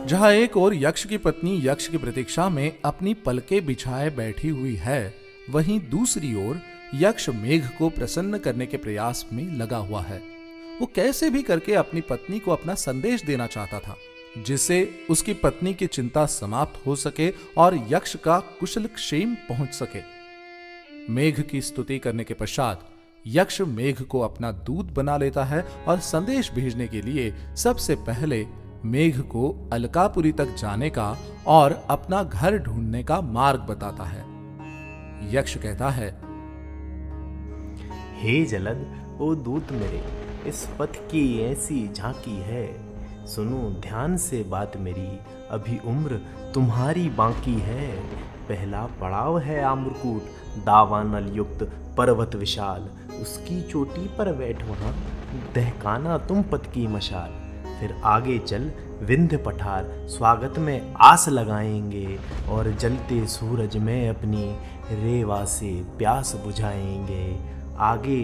जहां एक और यक्ष की पत्नी यक्ष की प्रतीक्षा में अपनी पलकें बिछाए बैठी हुई है, वहीं दूसरी ओर यक्ष मेघ को प्रसन्न करने के प्रयास में लगा हुआ है। वो कैसे भी करके अपनी पत्नी को अपना संदेश देना चाहता था, जिससे उसकी पत्नी की चिंता समाप्त हो सके और यक्ष का कुशल क्षेम पहुंच सके। मेघ की स्तुति करने के पश्चात यक्ष मेघ को अपना दूत बना लेता है और संदेश भेजने के लिए सबसे पहले मेघ को अलकापुरी तक जाने का और अपना घर ढूंढने का मार्ग बताता है। यक्ष कहता है, हे जलद, ओ दूत मेरे, इस पथ की ऐसी झांकी है। सुनो ध्यान से बात मेरी, अभी उम्र तुम्हारी बाकी है। पहला पड़ाव है आम्रकूट, दावानल युक्त पर्वत विशाल। उसकी चोटी पर बैठ वहाँ, दहकाना तुम पथ की मशाल। फिर आगे चल विंध्य पठार, स्वागत में आस लगाएंगे। और जलते सूरज में अपनी रेवा से प्यास बुझाएंगे। आगे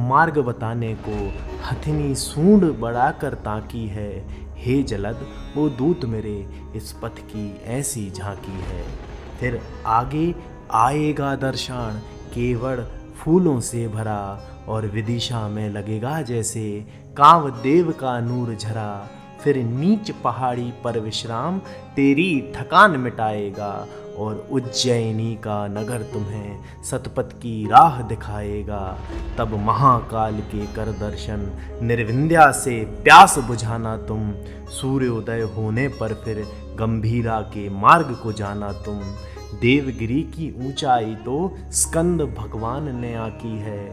मार्ग बताने को हथिनी सूंड बढ़ाकर ताकी है। हे जलद, ओ दूत मेरे, इस पथ की ऐसी झांकी है। फिर आगे आएगा दर्शन, केवड़ फूलों से भरा। और विदिशा में लगेगा जैसे कामदेव का नूर झरा। फिर नीच पहाड़ी पर विश्राम तेरी थकान मिटाएगा। और उज्जैनी का नगर तुम्हें सतपथ की राह दिखाएगा। तब महाकाल के कर दर्शन, निर्विंध्या से प्यास बुझाना तुम। सूर्योदय होने पर फिर गंभीरा के मार्ग को जाना तुम। देवगिरी की ऊंचाई तो स्कंद भगवान ने आकी है।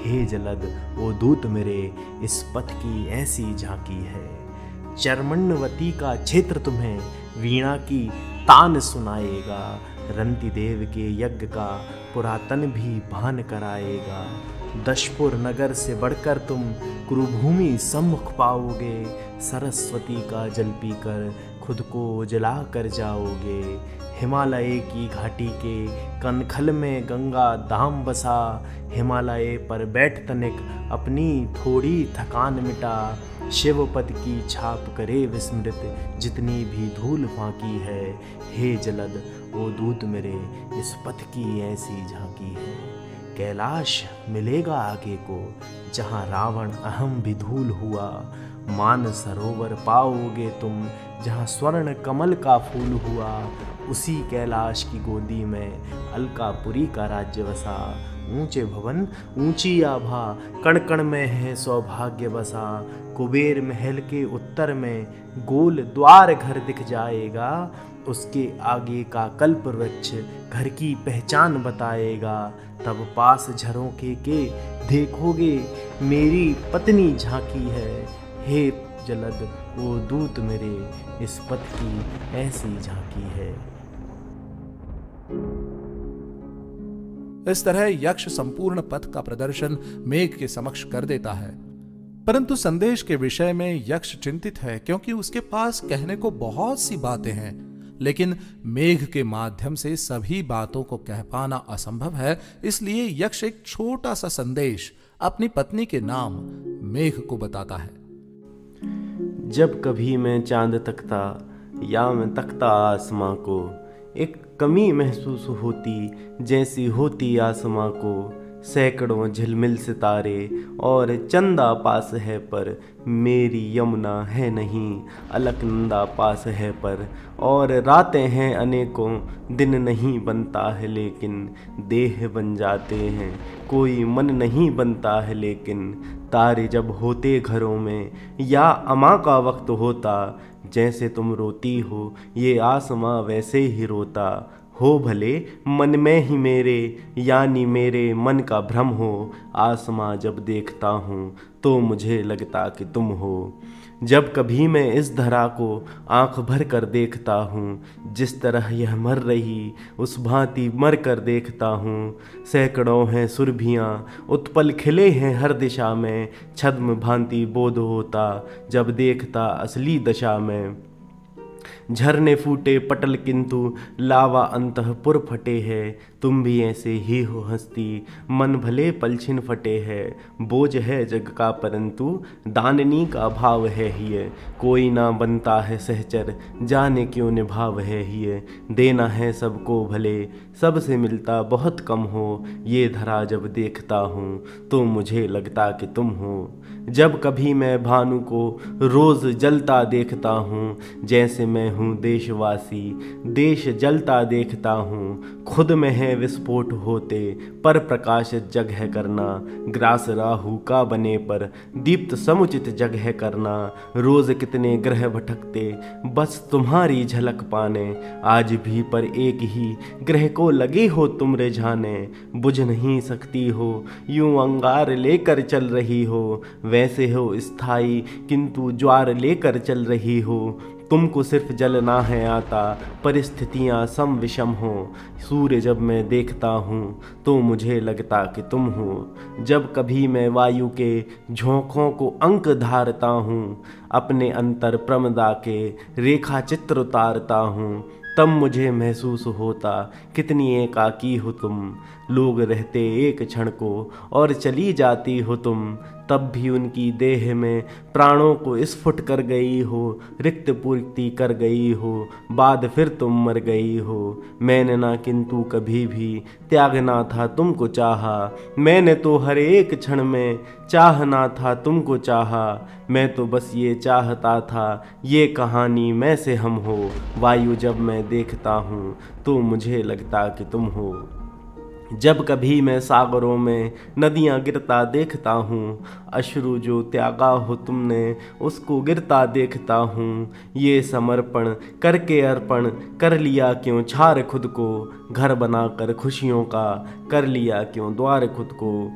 हे जलद, ओ दूत मेरे, इस पथ की ऐसी झांकी है। चर्मण्यवती का क्षेत्र तुम्हें वीणा की तान सुनाएगा। रंति देव के यज्ञ का पुरातन भी भान कराएगा। दशपुर नगर से बढ़कर तुम कुरुभूमि सम्मुख पाओगे। सरस्वती का जल पीकर खुद को जला कर जाओगे। हिमालय की घाटी के कनखल में गंगा धाम बसा। हिमालय पर बैठ तनिक अपनी थोड़ी थकान मिटा। शिवपद की छाप करे विस्मृत, जितनी भी धूल फाकी है। हे जलद, ओ दूत मेरे, इस पथ की ऐसी झांकी है। कैलाश मिलेगा आगे को, जहाँ रावण अहम भी धूल हुआ। मान सरोवर पाओगे तुम, जहाँ स्वर्ण कमल का फूल हुआ। उसी कैलाश की गोदी में अलकापुरी का राज्य बसा। ऊंचे भवन ऊंची आभा, कण कण में है सौभाग्य बसा। कुबेर महल के उत्तर में गोल द्वार घर दिख जाएगा। उसके आगे का कल्प वृक्ष घर की पहचान बताएगा। तब पास झरोखे के देखोगे मेरी पत्नी झांकी है। हे जलद, वो दूत मेरे, इस पथ की ऐसी झांकी है। इस तरह यक्ष संपूर्ण पथ का प्रदर्शन मेघ के समक्ष कर देता है। परंतु संदेश के विषय में यक्ष चिंतित है, क्योंकि उसके पास कहने को बहुत सी बातें हैं, लेकिन मेघ के माध्यम से सभी बातों को कह पाना असंभव है। इसलिए यक्ष एक छोटा सा संदेश अपनी पत्नी के नाम मेघ को बताता है। जब कभी मैं चांद तकता या मैं तकता आसमां को, एक कमी महसूस होती जैसी होती आसमां को। सैकड़ों झिलमिल सितारे और चंदा पास है पर मेरी यमुना है नहीं। अलकनंदा पास है पर और रातें हैं अनेकों, दिन नहीं बनता है लेकिन देह बन जाते हैं। कोई मन नहीं बनता है लेकिन तारे जब होते घरों में, या अमा का वक्त होता। जैसे तुम रोती हो ये आसमां वैसे ही रोता। हो भले मन में ही मेरे, यानी मेरे मन का भ्रम हो। आसमां जब देखता हूँ तो मुझे लगता कि तुम हो। जब कभी मैं इस धरा को आंख भर कर देखता हूँ, जिस तरह यह मर रही उस भांति मर कर देखता हूँ। सैकड़ों हैं सुरभियाँ उत्पल खिले हैं हर दिशा में। छद्म भांति बोध होता जब देखता असली दशा में। झरने फूटे पटल किंतु लावा अंतःपुर फटे हैं। तुम भी ऐसे ही हो हंसती, मन भले पलछिन फटे है। बोझ है जग का परंतु दाननी का भाव है हिय। कोई ना बनता है सहचर, जाने क्यों निभाव है हिय। देना है सबको भले, सबसे मिलता बहुत कम हो। ये धरा जब देखता हूँ तो मुझे लगता कि तुम हो। जब कभी मैं भानु को रोज जलता देखता हूँ, जैसे मैं हूँ देशवासी, देश जलता देखता हूँ। खुद में है विस्फोट होते, पर प्रकाशित जग है करना। ग्रास राहु का बने पर दीप्त समुचित जग है करना। रोज कितने ग्रह भटकते, बस तुम्हारी झलक पाने। आज भी पर एक ही ग्रह को लगे हो तुम रिझाने। बुझ नहीं सकती हो, यूं अंगार लेकर चल रही हो। वैसे हो स्थाई, किंतु ज्वार लेकर चल रही हो। तुमको सिर्फ जलना है आता, परिस्थितियाँ सम विषम हो। सूर्य जब मैं देखता हूँ तो मुझे लगता कि तुम हो। जब कभी मैं वायु के झोंकों को अंक धारता हूँ, अपने अंतर प्रमदा के रेखा चित्र उतारता हूँ, तब मुझे महसूस होता कितनी एकाकी हो तुम। लोग रहते एक क्षण को और चली जाती हो तुम, तब भी उनकी देह में प्राणों को स्फुट कर गई हो। रिक्त पूर्ति कर गई हो, बाद फिर तुम मर गई हो। मैंने ना किंतु कभी भी त्यागना था तुमको चाहा। मैंने तो हर एक क्षण में चाहना था तुमको चाहा। मैं तो बस ये चाहता था, ये कहानी मैं से हम हो। वायु जब मैं देखता हूँ तो मुझे लगता कि तुम हो। जब कभी मैं सागरों में नदियाँ गिरता देखता हूँ, अश्रु जो त्यागा हो तुमने उसको गिरता देखता हूँ। ये समर्पण करके अर्पण कर लिया क्यों छार खुद को। घर बनाकर खुशियों का कर लिया क्यों द्वार खुद को।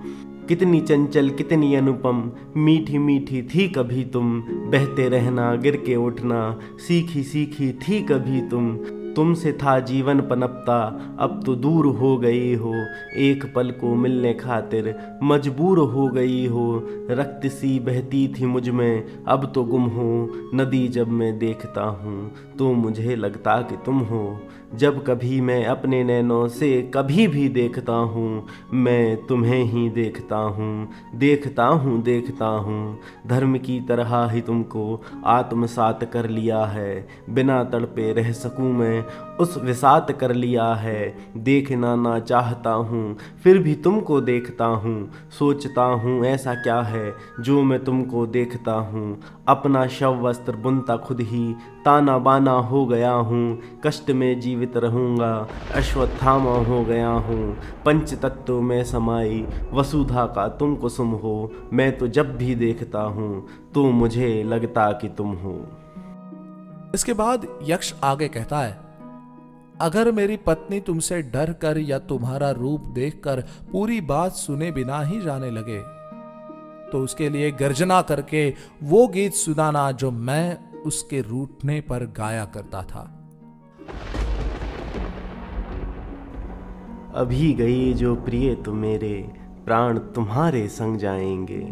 कितनी चंचल कितनी अनुपम, मीठी मीठी थी कभी तुम। बहते रहना गिर के उठना, सीखी सीखी थी कभी तुम। तुमसे था जीवन पनपता, अब तो दूर हो गई हो। एक पल को मिलने खातिर मजबूर हो गई हो। रक्त सी बहती थी मुझ में, अब तो गुम हो। नदी जब मैं देखता हूँ तो मुझे लगता कि तुम हो। जब कभी मैं अपने नैनों से कभी भी देखता हूँ, मैं तुम्हें ही देखता हूँ, देखता हूँ, देखता हूँ। धर्म की तरह ही तुमको आत्मसात कर लिया है। बिना तड़पे रह सकूँ मैं, उस विसात कर लिया है। देखना ना चाहता हूँ फिर भी तुमको देखता हूँ। सोचता हूँ ऐसा क्या है जो मैं तुमको देखता हूँ। अपना शव वस्त्र बुनता खुद ही ताना बाना हो गया हूँ। कष्ट में जीवित रहूँगा, अश्वत्थामा हो गया हूँ। पंच तत्व में समाई वसुधा का तुम कुसुम हो। मैं तो जब भी देखता हूँ तो मुझे लगता कि तुम हो। इसके बाद यक्ष आगे कहता है, अगर मेरी पत्नी तुमसे डर कर या तुम्हारा रूप देखकर पूरी बात सुने बिना ही जाने लगे, तो उसके लिए गर्जना करके वो गीत सुनाना जो मैं उसके रूठने पर गाया करता था। अभी गई जो प्रिय तुम मेरे, प्राण तुम्हारे संग जाएंगे।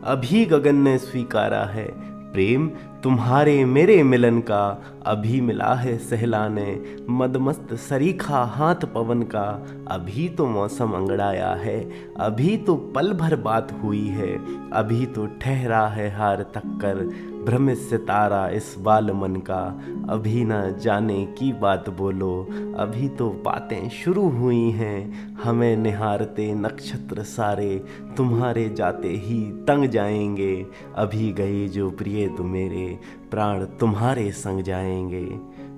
अभी गगन ने स्वीकारा है प्रेम तुम्हारे मेरे मिलन का। अभी मिला है सहलाने मदमस्त सरीखा हाथ पवन का। अभी तो मौसम अंगड़ाया है, अभी तो पल भर बात हुई है। अभी तो ठहरा है हार तक्कर भ्रमित सितारा इस बाल मन का। अभी न जाने की बात बोलो, अभी तो बातें शुरू हुई हैं। हमें निहारते नक्षत्र सारे तुम्हारे जाते ही तंग जाएंगे। अभी गए जो प्रिय तुम मेरे, प्राण तुम्हारे संग जाएंगे।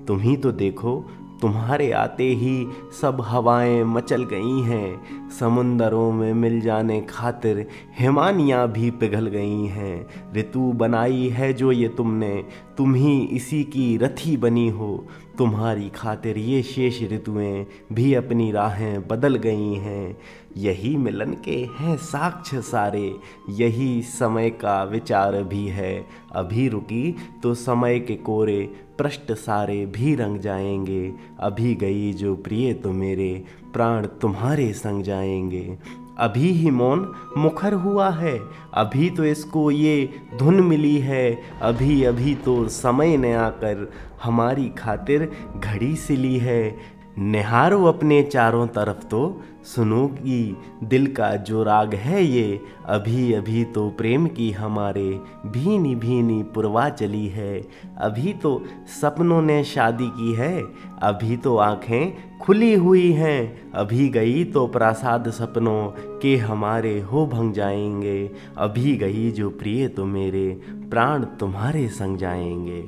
तुम ही तो देखो तुम्हारे आते ही सब हवाएं मचल गई हैं। समुंदरों में मिल जाने खातिर हिमानियाँ भी पिघल गई हैं। ऋतु बनाई है जो ये तुमने, तुम ही इसी की रथी बनी हो। तुम्हारी खातिर ये शेष ऋतुएं भी अपनी राहें बदल गई हैं। यही मिलन के हैं साक्ष्य सारे, यही समय का विचार भी है। अभी रुकी तो समय के कोरे पृष्ठ सारे भी रंग जाएंगे। अभी गई जो प्रिय तो मेरे, प्राण तुम्हारे संग जाएंगे। अभी ही मौन मुखर हुआ है, अभी तो इसको ये धुन मिली है। अभी अभी तो समय ने आकर हमारी खातिर घड़ी सिली है। निहारो अपने चारों तरफ तो सुनो कि दिल का जो राग है ये, अभी अभी तो प्रेम की हमारे भीनी भीनी पुरवा चली है। अभी तो सपनों ने शादी की है, अभी तो आंखें खुली हुई हैं। अभी गई तो प्रासाद सपनों के हमारे हो भंग जाएंगे। अभी गई जो प्रिय तो मेरे प्राण तुम्हारे संग जाएंगे।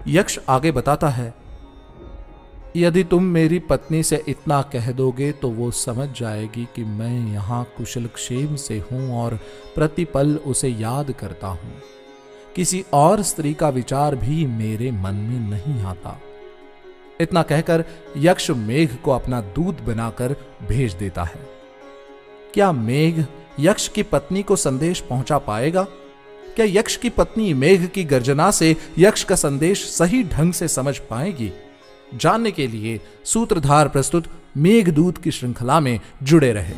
यक्ष आगे बताता है, यदि तुम मेरी पत्नी से इतना कह दोगे तो वो समझ जाएगी कि मैं यहाँ कुशलक्षेम से हूँ और प्रतिपल उसे याद करता हूँ। किसी और स्त्री का विचार भी मेरे मन में नहीं आता। इतना कहकर यक्ष मेघ को अपना दूत बनाकर भेज देता है। क्या मेघ यक्ष की पत्नी को संदेश पहुंचा पाएगा? क्या यक्ष की पत्नी मेघ की गर्जना से यक्ष का संदेश सही ढंग से समझ पाएगी? जानने के लिए सूत्रधार प्रस्तुत मेघदूत की श्रृंखला में जुड़े रहे।